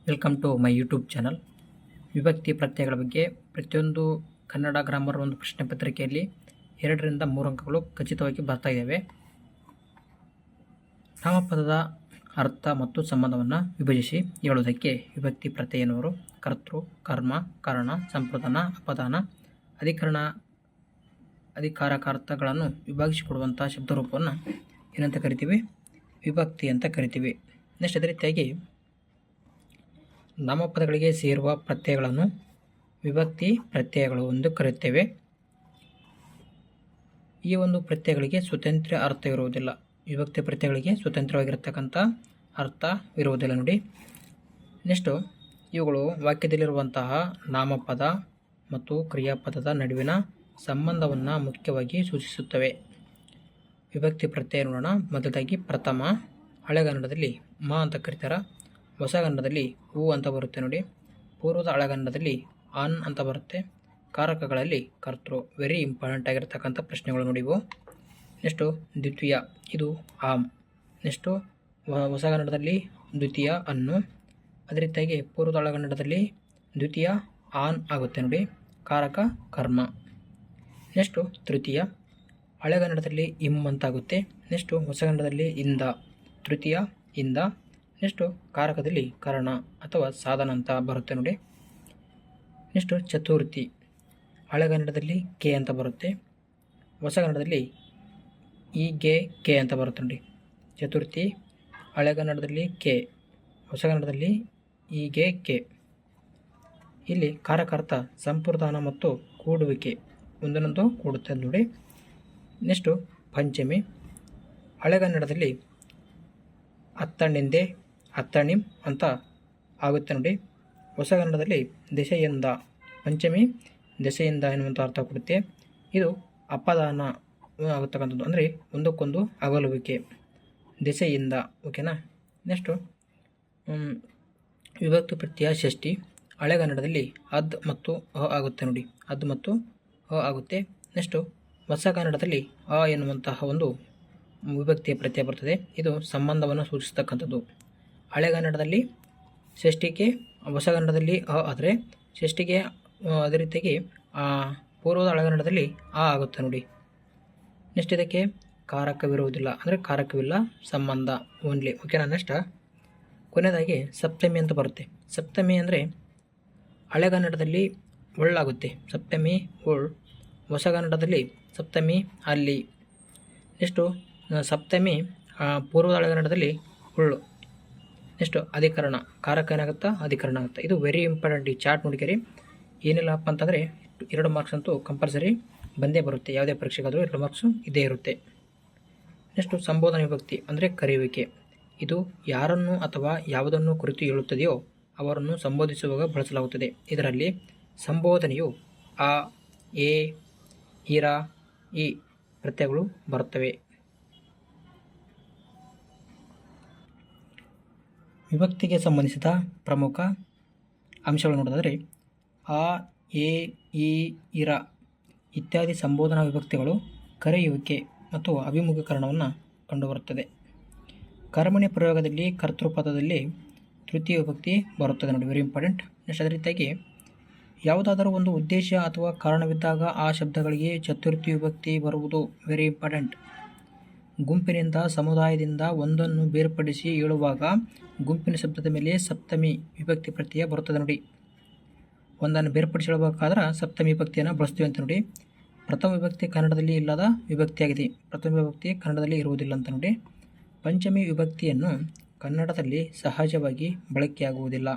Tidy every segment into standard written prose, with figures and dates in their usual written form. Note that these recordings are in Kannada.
Welcome to my YouTube channel. ವಿಭಕ್ತಿ ಪ್ರತ್ಯಯಗಳ ಬಗ್ಗೆ ಪ್ರತಿಯೊಂದು ಕನ್ನಡ ಗ್ರಾಮರ್ ಒಂದು ಪ್ರಶ್ನೆ ಪತ್ರಿಕೆಯಲ್ಲಿ 2ರಿಂದ 3 ಅಂಕಗಳು ಖಚಿತವಾಗಿ ಬರ್ತಾ ಇದ್ದಾವೆ. ನಾಮಪದದ ಅರ್ಥ ಮತ್ತು ಸಂಬಂಧವನ್ನು ವಿಭಜಿಸಿ ಹೇಳುವುದಕ್ಕೆ ವಿಭಕ್ತಿ ಪ್ರತ್ಯಯ ಎನ್ನುವರು. ಕರ್ತೃ, ಕರ್ಮ, ಕಾರಣ, ಸಂಪ್ರದಾನ, ಅಪದಾನ, ಅಧಿಕರಣ, ಅಧಿಕಾರಕಾರ್ಥಗಳನ್ನು ವಿಭಾಗಿಸಿಕೊಡುವಂಥ ಶಬ್ದರೂಪವನ್ನು ಏನಂತ ಕರಿತೀವಿ? ವಿಭಕ್ತಿ ಅಂತ ಕರಿತೀವಿ. ನೆಕ್ಸ್ಟ್ ಅದೇ ರೀತಿಯಾಗಿ ನಾಮಪದಗಳಿಗೆ ಸೇರುವ ಪ್ರತ್ಯಯಗಳನ್ನು ವಿಭಕ್ತಿ ಪ್ರತ್ಯಯಗಳು ಎಂದು ಕರೆಯುತ್ತೇವೆ. ಈ ಒಂದು ಪ್ರತ್ಯಯಗಳಿಗೆ ಸ್ವತಂತ್ರ ಅರ್ಥವಿರುವುದಿಲ್ಲ. ವಿಭಕ್ತಿ ಪ್ರತ್ಯಯಗಳಿಗೆ ಸ್ವತಂತ್ರವಾಗಿರತಕ್ಕಂಥ ಅರ್ಥವಿರುವುದಿಲ್ಲ ನೋಡಿ. ನೆಕ್ಸ್ಟು ಇವುಗಳು ವಾಕ್ಯದಲ್ಲಿರುವಂತಹ ನಾಮಪದ ಮತ್ತು ಕ್ರಿಯಾಪದದ ನಡುವಿನ ಸಂಬಂಧವನ್ನು ಮುಖ್ಯವಾಗಿ ಸೂಚಿಸುತ್ತವೆ. ವಿಭಕ್ತಿ ಪ್ರತ್ಯಯ ನೋಡೋಣ. ಮೊದಲಾಗಿ ಪ್ರಥಮ, ಹಳೆಗನ್ನಡದಲ್ಲಿ ಮ ಅಂತ ಕರೀತಾರೆ, ಹೊಸಗನ್ನಡದಲ್ಲಿ ಹೂ ಅಂತ ಬರುತ್ತೆ ನೋಡಿ. ಪೂರ್ವದ ಹಳೆಗನ್ನಡದಲ್ಲಿ ಆನ್ ಅಂತ ಬರುತ್ತೆ. ಕಾರಕಗಳಲ್ಲಿ ಕರ್ತೃ. ವೆರಿ ಇಂಪಾರ್ಟೆಂಟ್ ಆಗಿರ್ತಕ್ಕಂಥ ಪ್ರಶ್ನೆಗಳು ನೋಡಿ ಇವು. ನೆಕ್ಸ್ಟು ದ್ವಿತೀಯ, ಇದು ಆಮ್. ನೆಕ್ಸ್ಟು ಹೊಸಗನ್ನಡದಲ್ಲಿ ದ್ವಿತೀಯ ಅನ್ನು. ಅದೇ ರೀತಿಯಾಗಿ ಪೂರ್ವದ ಹಳೆಗನ್ನಡದಲ್ಲಿ ದ್ವಿತೀಯ ಆನ್ ಆಗುತ್ತೆ ನೋಡಿ. ಕಾರಕ ಕರ್ಮ. ನೆಕ್ಸ್ಟು ತೃತೀಯ, ಹಳೆಗನ್ನಡದಲ್ಲಿ ಇಮ್ ಅಂತಾಗುತ್ತೆ. ನೆಕ್ಸ್ಟು ಹೊಸಗನ್ನಡದಲ್ಲಿ ಇಂದ. ತೃತೀಯ ಇಂದ. ನೆಕ್ಸ್ಟು ಕಾರಕದಲ್ಲಿ ಕಾರಣ ಅಥವಾ ಸಾಧನ ಅಂತ ಬರುತ್ತೆ ನೋಡಿ. ನೆಕ್ಸ್ಟು ಚತುರ್ಥಿ, ಹಳೆಗನ್ನಡದಲ್ಲಿ ಕೆ ಅಂತ ಬರುತ್ತೆ. ಹೊಸಗನ್ನಡದಲ್ಲಿ ಕೆ ಅಂತ ಬರುತ್ತೆ ನೋಡಿ. ಚತುರ್ಥಿ, ಹಳೆಗನ್ನಡದಲ್ಲಿ ಕೆ, ಹೊಸಗನ್ನಡದಲ್ಲಿ ಕೆ. ಇಲ್ಲಿ ಕಾರಕಾರ್ಥ ಸಂಪ್ರದಾನ ಮತ್ತು ಕೂಡುವಿಕೆ ಒಂದನ್ನೊಂದು ಕೂಡುತ್ತೆ ನೋಡಿ. ನೆಕ್ಸ್ಟು ಪಂಚಮಿ, ಹಳೆಗನ್ನಡದಲ್ಲಿ ಅತ್ತಣಿಂದೆ ಅತ್ತಣಿಂ ಅಂತ ಆಗುತ್ತೆ ನೋಡಿ. ಹೊಸಗನ್ನಡದಲ್ಲಿ ದೆಸೆಯಿಂದ. ಪಂಚಮಿ ದೆಸೆಯಿಂದ ಎನ್ನುವಂಥ ಅರ್ಥ ಕೊಡುತ್ತೆ. ಇದು ಅಪದಾನ ಆಗುತ್ತಕ್ಕಂಥದ್ದು, ಅಂದರೆ ಒಂದಕ್ಕೊಂದು ಅಗಲುವಿಕೆ, ದೆಸೆಯಿಂದ. ಓಕೆನಾ. ನೆಕ್ಸ್ಟು ವಿಭಕ್ತಿ ಪ್ರತ್ಯಯ ಷಷ್ಠಿ, ಹಳೆಗನ್ನಡದಲ್ಲಿ ಅದ್ ಮತ್ತು ಅ ಆಗುತ್ತೆ ನೋಡಿ. ಅದ್ ಮತ್ತು ಅ ಆಗುತ್ತೆ. ನೆಕ್ಸ್ಟು ಹೊಸಗನ್ನಡದಲ್ಲಿ ಅ ಎನ್ನುವಂತಹ ಒಂದು ವಿಭಕ್ತಿಯ ಪ್ರತ್ಯಯ ಬರ್ತದೆ. ಇದು ಸಂಬಂಧವನ್ನು ಸೂಚಿಸ್ತಕ್ಕಂಥದ್ದು. ಹಳೆಗನ್ನಡದಲ್ಲಿ ಷಷ್ಠಿಗೆ, ಹೊಸಗನ್ನಡದಲ್ಲಿ ಅ ಆದರೆ ಷಷ್ಠಿಗೆ ಅದೇ ರೀತಿಯಾಗಿ ಪೂರ್ವದ ಹಳೆಗನ್ನಡದಲ್ಲಿ ಆ ಆಗುತ್ತೆ ನೋಡಿ. ನೆಕ್ಸ್ಟ್ ಇದಕ್ಕೆ ಕಾರಕವಿರುವುದಿಲ್ಲ, ಅಂದರೆ ಕಾರಕವಿಲ್ಲ, ಸಂಬಂಧ ಓನ್ಲಿ. ಓಕೆನಾ. ನೆಕ್ಸ್ಟ್ ಕೊನೆಯದಾಗಿ ಸಪ್ತಮಿ ಅಂತ ಬರುತ್ತೆ. ಸಪ್ತಮಿ ಅಂದರೆ ಹಳೆಗನ್ನಡದಲ್ಲಿ ಒಳ್ಳಾಗುತ್ತೆ. ಸಪ್ತಮಿ ಒಳ್. ಹೊಸಗನ್ನಡದಲ್ಲಿ ಸಪ್ತಮಿ ಅಲ್ಲಿ. ನೆಕ್ಸ್ಟು ಸಪ್ತಮಿ ಪೂರ್ವದ ಹಳೆಗನ್ನಡದಲ್ಲಿ ಉಳ್ಳು. ನೆಕ್ಸ್ಟು ಅಧಿಕರಣ, ಕಾರಕ ಏನಾಗುತ್ತಾ ಅಧಿಕರಣ ಆಗುತ್ತೆ. ಇದು ವೆರಿ ಇಂಪಾರ್ಟೆಂಟ್. ಈ ಚಾರ್ಟ್ ನೋಡಿಕರಿ. ಏನಿಲ್ಲಪ್ಪ ಅಂತಂದರೆ 2 ಮಾರ್ಕ್ಸ್ ಅಂತೂ ಕಂಪಲ್ಸರಿ ಬಂದೇ ಬರುತ್ತೆ. ಯಾವುದೇ ಪರೀಕ್ಷೆಗಾದರೂ 2 ಮಾರ್ಕ್ಸು ಇದೇ ಇರುತ್ತೆ. ನೆಕ್ಸ್ಟು ಸಂಬೋಧನೆ ವಿಭಕ್ತಿ ಅಂದರೆ ಕರೆಯುವಿಕೆ. ಇದು ಯಾರನ್ನು ಅಥವಾ ಯಾವುದನ್ನು ಕುರಿತು ಹೇಳುತ್ತದೆಯೋ ಅವರನ್ನು ಸಂಬೋಧಿಸುವಾಗ ಬಳಸಲಾಗುತ್ತದೆ. ಇದರಲ್ಲಿ ಸಂಬೋಧನೆಯು ಆ, ಎ, ಇರ, ಈ ಪ್ರತ್ಯಯಗಳು ಬರುತ್ತವೆ. ವಿಭಕ್ತಿಗೆ ಸಂಬಂಧಿಸಿದ ಪ್ರಮುಖ ಅಂಶಗಳು ನೋಡೋದಾದರೆ ಆ, ಎ, ಈ, ಇರ ಇತ್ಯಾದಿ ಸಂಬೋಧನಾ ವಿಭಕ್ತಿಗಳು ಕರೆಯುವಿಕೆ ಮತ್ತು ಅಭಿಮುಖೀಕರಣವನ್ನು ಕಂಡುಬರುತ್ತದೆ. ಕರ್ಮಣಿ ಪ್ರಯೋಗದಲ್ಲಿ ಕರ್ತೃಪದದಲ್ಲಿ ತೃತೀಯ ವಿಭಕ್ತಿ ಬರುತ್ತದೆ ನೋಡಿ. Very important. ನೆಕ್ಸ್ಟ್ ಅದೇ ರೀತಿಯಾಗಿ ಯಾವುದಾದರೂ ಒಂದು ಉದ್ದೇಶ ಅಥವಾ ಕಾರಣವಿದ್ದಾಗ ಆ ಶಬ್ದಗಳಿಗೆ ಚತುರ್ಥಿ ವಿಭಕ್ತಿ ಬರುವುದು. Very important. ಗುಂಪಿನಿಂದ ಸಮುದಾಯದಿಂದ ಒಂದನ್ನು ಬೇರ್ಪಡಿಸಿ ಹೇಳುವಾಗ ಗುಂಪಿನ ಶಬ್ದದ ಮೇಲೆ ಸಪ್ತಮಿ ವಿಭಕ್ತಿ ಪ್ರತ್ಯಯ ಬರುತ್ತದೆ ನೋಡಿ. ಒಂದನ್ನು ಬೇರ್ಪಡಿಸಿ ಹೇಳಬೇಕಾದ್ರೆ ಸಪ್ತಮಿ ವಿಭಕ್ತಿಯನ್ನು ಬಳಸ್ತೀವಿ ಅಂತ ನೋಡಿ. ಪ್ರಥಮ ವಿಭಕ್ತಿ ಕನ್ನಡದಲ್ಲಿ ಇಲ್ಲದ ವಿಭಕ್ತಿಯಾಗಿದೆ. ಪ್ರಥಮ ವಿಭಕ್ತಿ ಕನ್ನಡದಲ್ಲಿ ಇರುವುದಿಲ್ಲ ಅಂತ ನೋಡಿ. ಪಂಚಮಿ ವಿಭಕ್ತಿಯನ್ನು ಕನ್ನಡದಲ್ಲಿ ಸಹಜವಾಗಿ ಬಳಕೆಯಾಗುವುದಿಲ್ಲ.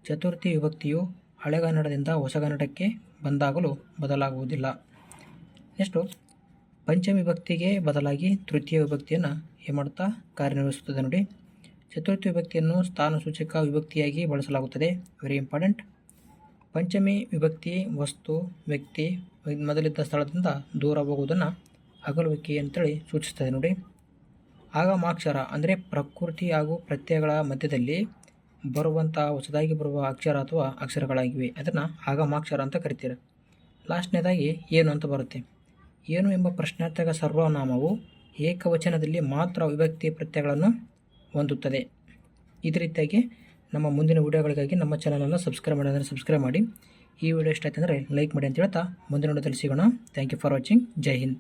ಚತುರ್ಥಿ ವಿಭಕ್ತಿಯು ಹಳೆಗನ್ನಡದಿಂದ ಹೊಸಗನ್ನಡಕ್ಕೆ ಬಂದಾಗಲೂ ಬದಲಾಗುವುದಿಲ್ಲ. ನೆಕ್ಸ್ಟು ಪಂಚಮಿ ವಿಭಕ್ತಿಗೆ ಬದಲಾಗಿ ತೃತೀಯ ವಿಭಕ್ತಿಯನ್ನು ಮಾಡುತ್ತಾ ಕಾರ್ಯನಿರ್ವಹಿಸುತ್ತದೆ ನೋಡಿ. ಚತುರ್ಥಿ ವಿಭಕ್ತಿಯನ್ನು ಸ್ಥಾನಸೂಚಕ ವಿಭಕ್ತಿಯಾಗಿ ಬಳಸಲಾಗುತ್ತದೆ. Very important. ಪಂಚಮಿ ವಿಭಕ್ತಿ ವಸ್ತು, ವ್ಯಕ್ತಿ ಮೊದಲಿದ್ದ ಸ್ಥಳದಿಂದ ದೂರ ಹೋಗುವುದನ್ನು ಅಗಲುವಿಕೆ ಅಂತೇಳಿ ಸೂಚಿಸ್ತದೆ ನೋಡಿ. ಆಗಮಾಕ್ಷರ ಅಂದರೆ ಪ್ರಕೃತಿ ಹಾಗೂ ಪ್ರತ್ಯಯಗಳ ಮಧ್ಯದಲ್ಲಿ ಬರುವಂತಹ ಹೊಸದಾಗಿ ಬರುವ ಅಕ್ಷರ ಅಥವಾ ಅಕ್ಷರಗಳಾಗಿವೆ. ಅದನ್ನು ಆಗಮಾಕ್ಷರ ಅಂತ ಕರಿತೀರ. ಲಾಸ್ಟ್ನೇದಾಗಿ ಏನು ಅಂತ ಬರುತ್ತೆ. ಏನು ಎಂಬ ಪ್ರಶ್ನಾರ್ಥಕ ಸರ್ವನಾಮವು ಏಕವಚನದಲ್ಲಿ ಮಾತ್ರ ವಿಭಕ್ತಿ ಪ್ರತ್ಯಯಗಳನ್ನು ಹೊಂದುತ್ತದೆ. ಇದೇ ರೀತಿಯಾಗಿ ನಮ್ಮ ಮುಂದಿನ ವೀಡಿಯೋಗಳಿಗಾಗಿ ನಮ್ಮ ಚಾನಲನ್ನು ಸಬ್ಸ್ಕ್ರೈಬ್ ಮಾಡೋದನ್ನು ಸಬ್ಸ್ಕ್ರೈಬ್ ಮಾಡಿ. ಈ ವಿಡಿಯೋ ಇಷ್ಟ ಆಯ್ತು ಅಂದರೆ ಲೈಕ್ ಮಾಡಿ ಅಂತ ಹೇಳ್ತಾ ಮುಂದಿನ ವಿಡಿಯೋದಲ್ಲಿ ಸಿಗೋಣ. Thank you for watching. ಜೈ ಹಿಂದ್.